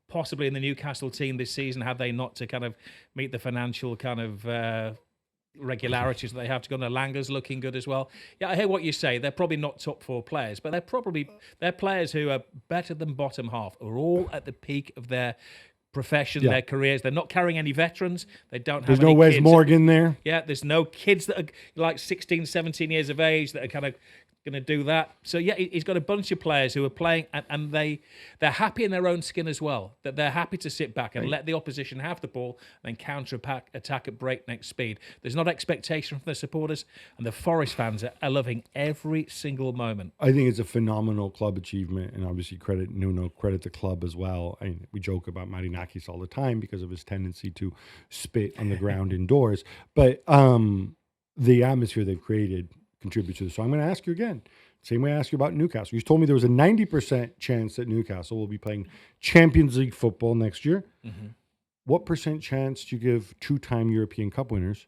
possibly in the Newcastle team this season had they not to kind of meet the financial kind of regularities that they have to go. Langer's looking good as well. Yeah, I hear what you say. They're probably not top 4 players, but they're players who are better than bottom half, are all at the peak of their profession, their careers. They're not carrying any veterans. They don't have There's any no Wes kids. Morgan there. Yeah, there's no kids that are like 16, 17 years of age that are kind of going to do that. So yeah, he's got a bunch of players who are playing, and they're happy in their own skin as well. That they're happy to sit back and let the opposition have the ball, and then counter-attack at breakneck speed. There's not expectation from the supporters, and the Forest fans are loving every single moment. I think it's a phenomenal club achievement, and obviously credit Nuno, credit the club as well. I mean, we joke about Marinakis all the time because of his tendency to spit on the ground indoors, but the atmosphere they've created contribute to this. So I'm going to ask you again, same way I asked you about Newcastle. You told me there was a 90% chance that Newcastle will be playing Champions League football next year. Mm-hmm. What percent chance do you give two-time European Cup winners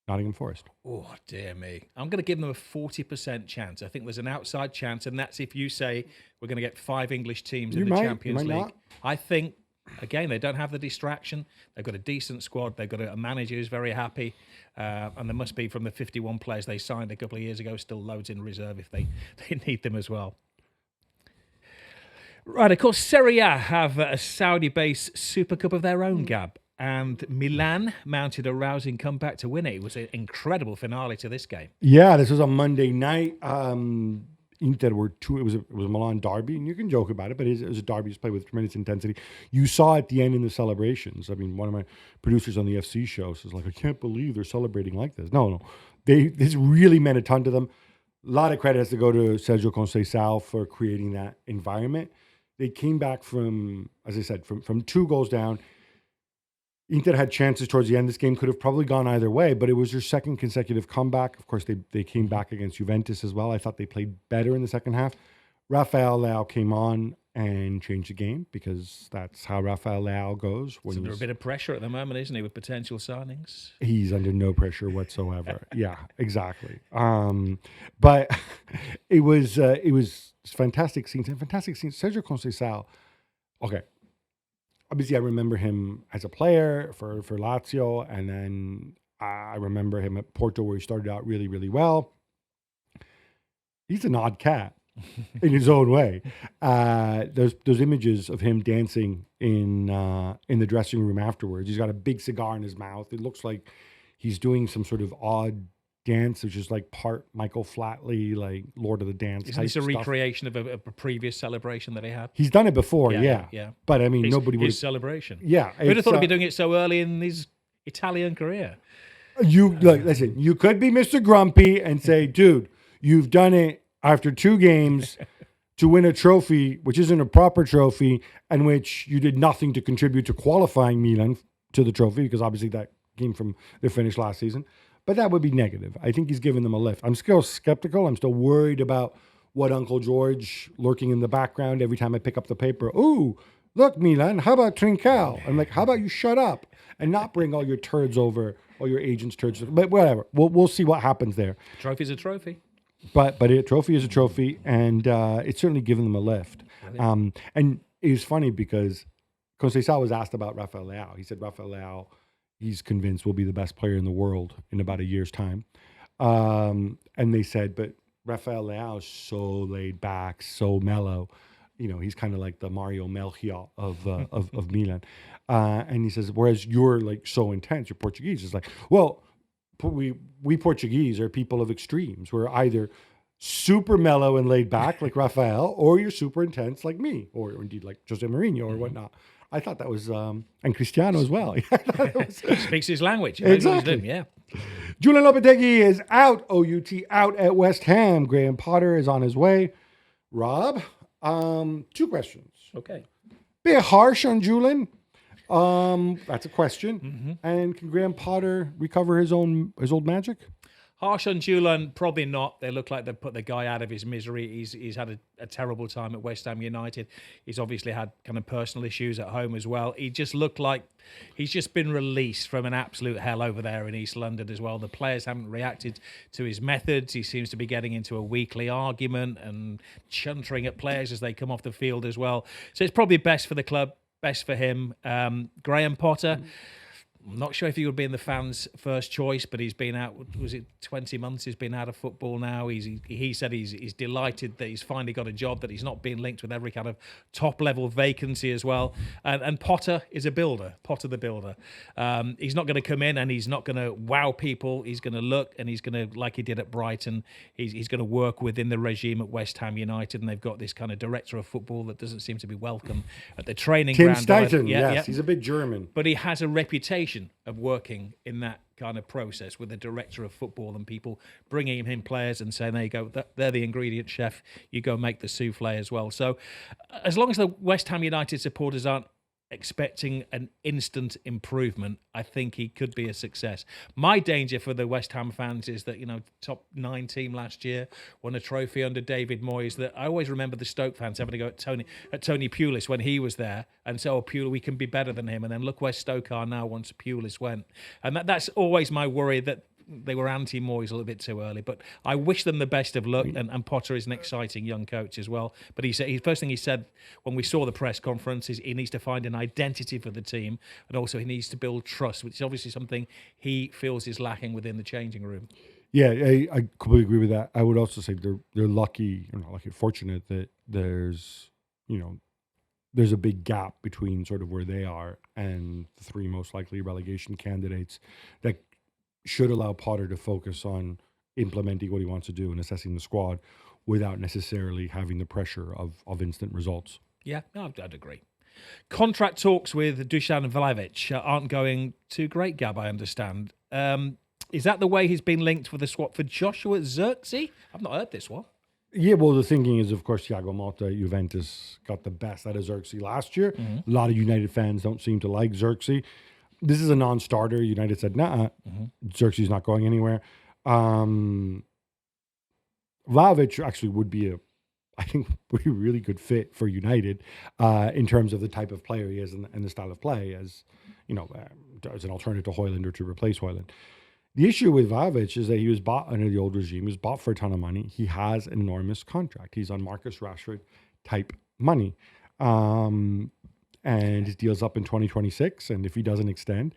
Nottingham Forest? Oh, dear me. I'm going to give them a 40% chance. I think there's an outside chance, and that's if you say we're going to get 5 English teams in the Champions League. Not. I think, again, they don't have the distraction. They've got a decent squad. They've got a manager who's very happy. And there must be, from the 51 players they signed a couple of years ago, still loads in reserve if they need them as well. Right, of course, Serie A have a Saudi-based Super Cup of their own, Gab. And Milan mounted a rousing comeback to win it. It was an incredible finale to this game. Yeah, this was on Monday night. Inter were two. It was a Milan derby, and you can joke about it, but it was a derby. It's played with tremendous intensity. You saw at the end in the celebrations. I mean, one of my producers on the FC show says, like, I can't believe they're celebrating like this. No, this really meant a ton to them. A lot of credit has to go to Sergio Conceição for creating that environment. They came back from, as I said, from 2 goals down. Inter had chances towards the end. This game could have probably gone either way, but it was their second consecutive comeback. Of course, they came back against Juventus as well. I thought they played better in the second half. Rafael Leao came on and changed the game because that's how Rafael Leao goes. When under a bit of pressure at the moment, isn't he, with potential signings? He's under no pressure whatsoever. Yeah, exactly. But it was fantastic scenes. Sergio Conceição, okay. Obviously, I remember him as a player for Lazio, and then I remember him at Porto where he started out really, really well. He's an odd cat in his own way. There's images of him dancing in the dressing room afterwards. He's got a big cigar in his mouth. It looks like he's doing some sort of odd dance, which is like part Michael Flatley, like Lord of the Dance. Isn't this a recreation of a previous celebration that he had? He's done it before, yeah. But I mean, nobody would. His celebration. Yeah. Who'd have thought he'd be doing it so early in his Italian career? Listen, you could be Mr. Grumpy and say, dude, you've done it after 2 games to win a trophy, which isn't a proper trophy, and which you did nothing to contribute to qualifying Milan to the trophy, because obviously that came from their finish last season. But that would be negative. I think he's given them a lift. I'm still skeptical. I'm still worried about what Uncle George lurking in the background every time I pick up the paper. Ooh, look, Milan, how about Trincao? I'm like, how about you shut up and not bring all your turds over, all your agents' turds. But whatever. We'll see what happens there. Trophy's a trophy. But a trophy is a trophy, and it's certainly given them a lift. And it was funny because Conceição was asked about Rafael Leao. He said Rafael Leao, he's convinced will be the best player in the world in about a year's time. And they said, but Rafael Leao is so laid back, so mellow. You know, he's kind of like the Mario Melchior of Milan. And he says, whereas you're like so intense, you're Portuguese. It's like, well, we Portuguese are people of extremes. We're either super mellow and laid back like Rafael, or you're super intense like me, or indeed like Jose Mourinho or whatnot. I thought that was, and Cristiano as well. Speaks his language. Exactly. Yeah. Julian Lopetegui is out, OUT, out at West Ham. Graham Potter is on his way. Rob, 2 questions. Okay. Bit harsh on Julian. That's a question. Mm-hmm. And can Graham Potter recover his old magic? Harsh on Julian, probably not. They look like they've put the guy out of his misery. He's had a terrible time at West Ham United. He's obviously had kind of personal issues at home as well. He just looked like he's just been released from an absolute hell over there in East London as well. The players haven't reacted to his methods. He seems to be getting into a weekly argument and chuntering at players as they come off the field as well. So it's probably best for the club, best for him. Graham Potter. I'm not sure if he would be in the fans' first choice, but he's been out, was it 20 months he's been out of football now? He said he's delighted that he's finally got a job, that he's not being linked with every kind of top-level vacancy as well. And Potter is a builder, Potter the builder. He's not going to come in and he's not going to wow people. He's going to look and he's going to, like he did at Brighton, he's going to work within the regime at West Ham United, and they've got this kind of director of football that doesn't seem to be welcome at the training Tim ground. Steichen, yes, he's a bit German. But he has a reputation of working in that kind of process with the director of football and people bringing him players and saying, there you go, they're the ingredient, chef, you go make the souffle as well. So as long as the West Ham United supporters aren't expecting an instant improvement, I think he could be a success. My danger for the West Ham fans is that, top 9 team last year, won a trophy under David Moyes, that I always remember the Stoke fans having to go at Tony Pulis when he was there and say, Pulis, we can be better than him. And then look where Stoke are now once Pulis went. And that's always my worry, that they were anti-Moyes a little bit too early, but I wish them the best of luck. And Potter is an exciting young coach as well. But first thing he said when we saw the press conference is he needs to find an identity for the team, and also he needs to build trust, which is obviously something he feels is lacking within the changing room. Yeah, I completely agree with that. I would also say they're lucky, fortunate that there's a big gap between sort of where they are and the 3 most likely relegation candidates that should allow Potter to focus on implementing what he wants to do and assessing the squad without necessarily having the pressure of instant results. Yeah, I'd agree. Contract talks with Dusan Vlahovic aren't going too great, Gab, I understand. Is that the way he's been linked with the swap for Joshua Zirkzee? I've not heard this one. Yeah, well, the thinking is, of course, Thiago Motta, Juventus got the best out of Zirkzee last year. A lot of United fans don't seem to like Zirkzee. This is a non-starter. United said, nah, Xerxes not going anywhere. Vlahovic actually would be I think, would be a really good fit for United in terms of the type of player he is and the style of play as an alternative to Højlund or to replace Højlund. The issue with Vlahovic is that he was bought under the old regime. He was bought for a ton of money. He has an enormous contract. He's on Marcus Rashford type money. And his deal's up in 2026. And if he doesn't extend,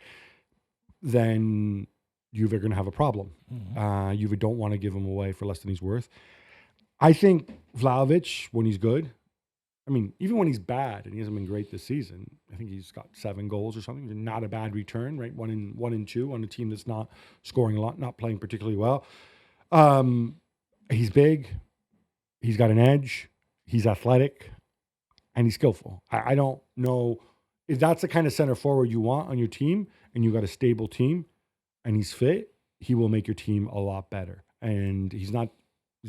then Juve are going to have a problem. Juve don't want to give him away for less than he's worth. I think Vlahovic, when he's good, even when he's bad, and he hasn't been great this season, I think he's got 7 goals or something. Not a bad return, right? 1 and 2 on a team that's not scoring a lot, not playing particularly well. He's big. He's got an edge. He's athletic. And he's skillful. I don't know if that's the kind of center forward you want on your team, and you got a stable team, and he's fit. He will make your team a lot better. And he's a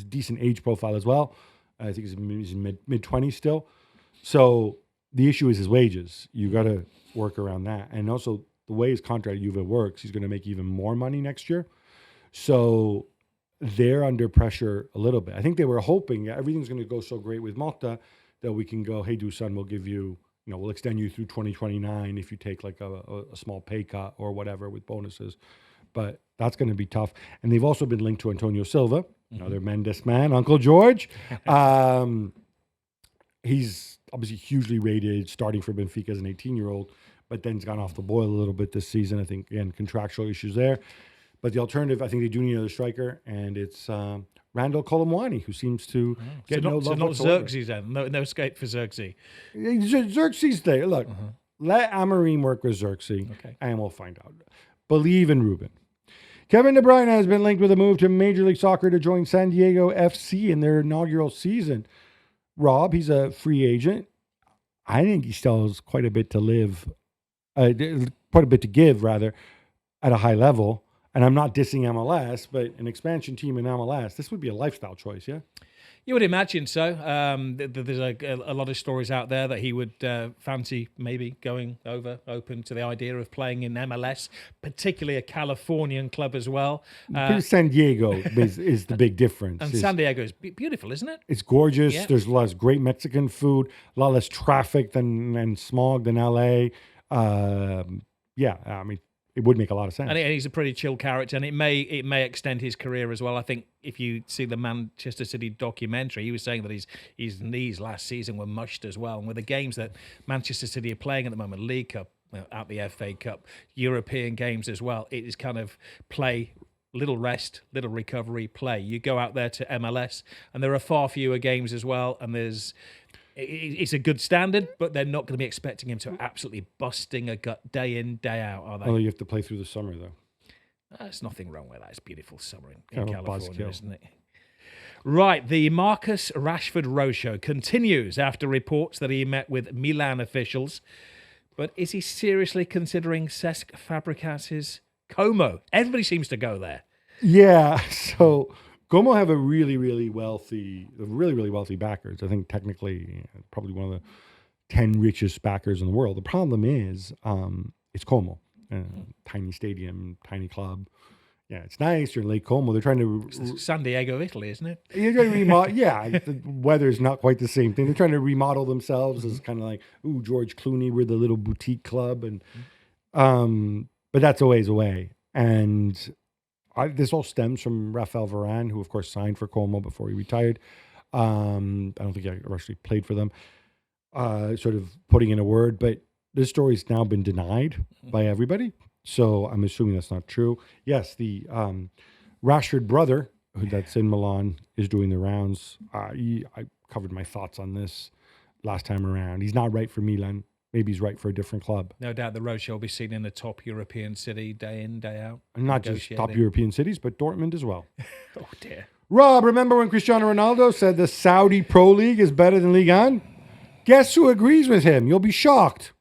decent age profile as well. I think he's mid-20s still. So the issue is his wages. You got to work around that. And also the way his contract at Juve works, he's going to make even more money next year. So they're under pressure a little bit. I think they were hoping everything's going to go so great with Motta that we can go, hey, Dusan, we'll give you, we'll extend you through 2029 if you take like a small pay cut or whatever with bonuses. But that's going to be tough. And they've also been linked to Antonio Silva, another Mendes man, Uncle George. He's obviously hugely rated, starting for Benfica as an 18-year-old, but then he's gone off the boil a little bit this season. I think, again, contractual issues there. But the alternative, I think they do need another striker, and it's Randall Colomwani, who seems to get no love whatsoever. Xerxes then. No escape for Xerxes. Xerxes there. Look, let Amorim work with Xerxes, and we'll find out. Believe in Ruben. Kevin De Bruyne has been linked with a move to Major League Soccer to join San Diego FC in their inaugural season. Rob, he's a free agent. I think he still has quite a bit to give, at a high level. And I'm not dissing MLS, but an expansion team in MLS, this would be a lifestyle choice, yeah? You would imagine so. There's a lot of stories out there that he would fancy maybe going open to the idea of playing in MLS, particularly a Californian club as well. San Diego is the big difference. And San Diego is beautiful, isn't it? It's gorgeous. Yeah. There's a lot of great Mexican food, a lot less traffic and smog than LA. It would make a lot of sense. And he's a pretty chill character, and it may extend his career as well. I think if you see the Manchester City documentary, he was saying that his knees last season were mushed as well. And with the games that Manchester City are playing at the moment, League Cup, at the FA Cup, European games as well. It is kind of play, little rest, little recovery, play. You go out there to MLS, and there are far fewer games as well, and it's a good standard, but they're not going to be expecting him to absolutely busting a gut day in, day out, are they? Well, you have to play through the summer, though. There's nothing wrong with that. It's beautiful summer in California, buzzkill. isn't it? Right, the Marcus Rashford roadshow continues after reports that he met with Milan officials. But is he seriously considering Cesc Fabregas's Como? Everybody seems to go there. Yeah, so Como have a really wealthy backers. I think technically probably one of the 10 richest backers in the world. The problem is it's Como, tiny stadium, tiny club. Yeah, it's nice. You're in Lake Como. They're trying to It's San Diego of Italy, isn't it? You're trying to remodel. Yeah, the weather's not quite the same thing. They're trying to remodel themselves as kind of like, ooh, George Clooney. We're the little boutique club, and but that's a ways away. And this all stems from Raphael Varane, who of course signed for Como before he retired. I don't think he actually played for them. Sort of putting in a word, but this story's now been denied by everybody. So I'm assuming that's not true. Yes, the Rashford brother, that's in Milan, is doing the rounds. I covered my thoughts on this last time around. He's not right for Milan. Maybe he's right for a different club. No doubt the roadshow will be seen in a top European city day in, day out. And not just top European cities, but Dortmund as well. Oh, dear. Rob, remember when Cristiano Ronaldo said the Saudi Pro League is better than Ligue 1? Guess who agrees with him? You'll be shocked.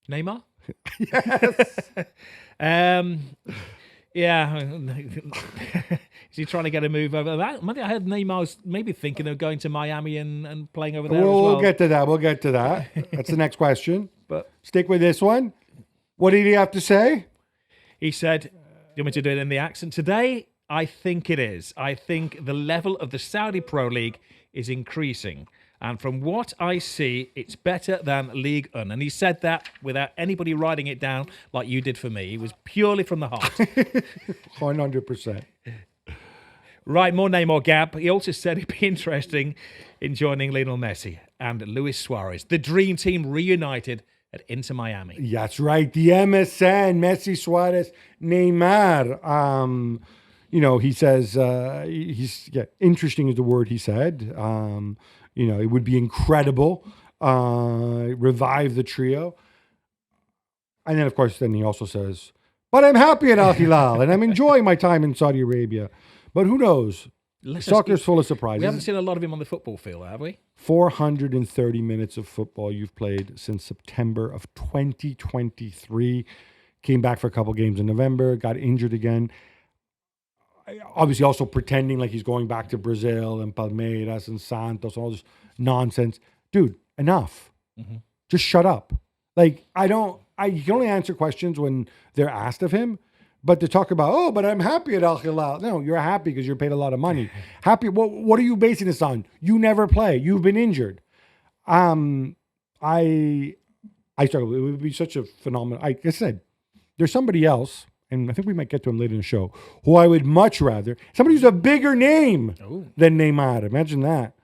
Neymar? Yes. Yeah. Is he trying to get a move over that? I heard Neymar's maybe thinking of going to Miami and playing over there as well. We'll get to that. We'll get to that. That's the next question. But stick with this one. What did he have to say? He said, do you want me to do it in the accent? Today, I think it is. I think the level of the Saudi Pro League is increasing. And from what I see, it's better than Ligue 1. And he said that without anybody writing it down like you did for me. It was purely from the heart. 100%. Right, more Neymar, Gab. He also said it'd be interesting in joining Lionel Messi and Luis Suarez. The dream team reunited at Inter Miami. That's right. The MSN, Messi, Suarez, Neymar. He says, interesting is the word he said. It would be incredible. Revive the trio. And then, of course, he also says, but I'm happy at Al Hilal and I'm enjoying my time in Saudi Arabia. But who knows? Soccer's full of surprises. We haven't seen a lot of him on the football field, have we? 430 minutes of football you've played since September of 2023. Came back for a couple games in November, got injured again. Obviously also pretending like he's going back to Brazil and Palmeiras and Santos, all this nonsense. Dude, enough. Mm-hmm. Just shut up. Like, you can only answer questions when they're asked of him. But to talk about, but I'm happy at Al Hilal. No, you're happy because you're paid a lot of money. Happy, what are you basing this on? You never play. You've been injured. I struggle. It would be such a phenomenal. Like I said, there's somebody else, and I think we might get to him later in the show, who I would much rather, somebody who's a bigger name than Neymar. Imagine that.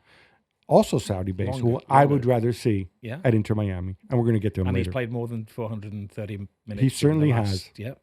Also Saudi-based, who I would rather see at Inter Miami. And we're going to get to him later. And he's played more than 430 minutes. He certainly has. Yep.